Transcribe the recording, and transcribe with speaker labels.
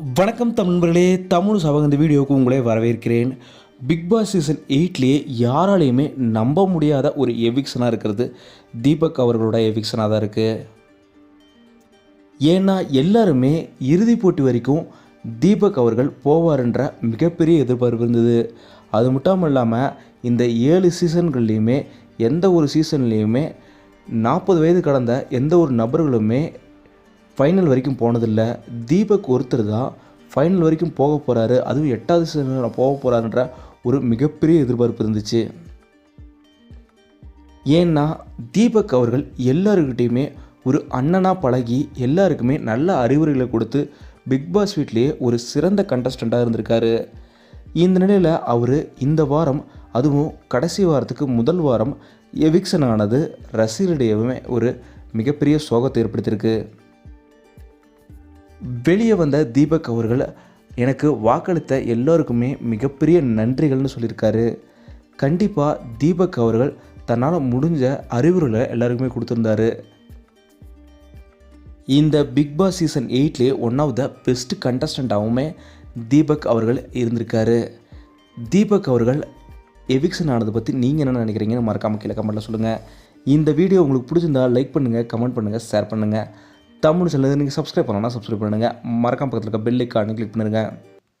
Speaker 1: வணக்கம் நண்பர்களே, தமிழ் சபகம் இந்த வீடியோவுக்கு உங்களே வரவேற்கிறேன். பிக் பாஸ் சீசன் 8லேயே யாராலையுமே நம்ப முடியாத ஒரு எவிக்ஷனாக இருக்கிறது தீபக் அவர்களோட எவிக்ஷனாக தான் இருக்குது. ஏன்னா எல்லாருமே இறுதிப் போட்டி வரைக்கும் தீபக் அவர்கள் போவார்ன்ற மிகப்பெரிய எதிர்பார்ப்பு இருந்தது. அது மட்டும் இல்லாமல் இந்த 7 சீசன்கள்லேயுமே எந்த ஒரு சீசன்லேயுமே 40 வயது கடந்த எந்த ஒரு நபர்களுமே ஃபைனல் வரைக்கும் போனதில்லை. தீபக் ஒருத்தர் தான் ஃபைனல் வரைக்கும் போக போகிறாரு, அதுவும் 8வது சீசனில் போக போகிறாருன்ற ஒரு மிகப்பெரிய எதிர்பார்ப்பு இருந்துச்சு. ஏன்னா தீபக் அவர்கள் எல்லாருக்கிட்டையுமே ஒரு அண்ணனாக பழகி எல்லாருக்குமே நல்ல அறிவுரைகளை கொடுத்து பிக் பாஸ் வீட்லேயே ஒரு சிறந்த கண்டஸ்டண்ட்டாக இருந்திருக்காரு. இந்த நிலையில் அவர் இந்த வாரம், அதுவும் கடைசி வாரத்துக்கு முதல் வாரம் எவிக்ஷன் ஆனது ரசிகர்களிடையே ஒரு மிகப்பெரிய சோகத்தை ஏற்படுத்தியிருக்கு. வெளியே வந்த தீபக் அவர்கள் எனக்கு வாக்களித்த எல்லோருக்குமே மிகப்பெரிய நன்றிகள்னு சொல்லியிருக்காரு. கண்டிப்பாக தீபக் அவர்கள் தன்னால் முடிஞ்ச அறிவுரைகளை எல்லாருக்குமே கொடுத்துருந்தாரு. இந்த பிக் பாஸ் சீசன் 8லேயே ஒன் ஆஃப் த பெஸ்ட் கண்டஸ்டண்ட்டாகவுமே தீபக் அவர்கள் இருந்திருக்காரு. தீபக் அவர்கள் எவிக்ஷன் ஆனதை பற்றி நீங்கள் என்ன நினைக்கிறீங்கன்னு மறக்காமல் கீழே கமெண்ட்டில் சொல்லுங்கள். இந்த வீடியோ உங்களுக்கு பிடிச்சிருந்தால் லைக் பண்ணுங்கள், கமெண்ட் பண்ணுங்கள், ஷேர் பண்ணுங்கள். தமிழ் சேனல் நீங்கள் சப்ஸ்கிரைப் பண்ணணும்னா சப்ஸ்கிரைப் பண்ணுங்கள். மறக்காம பக்கத்தில் இருக்க பெல் ஐக்கானை கிளிக் பண்ணுங்கள்.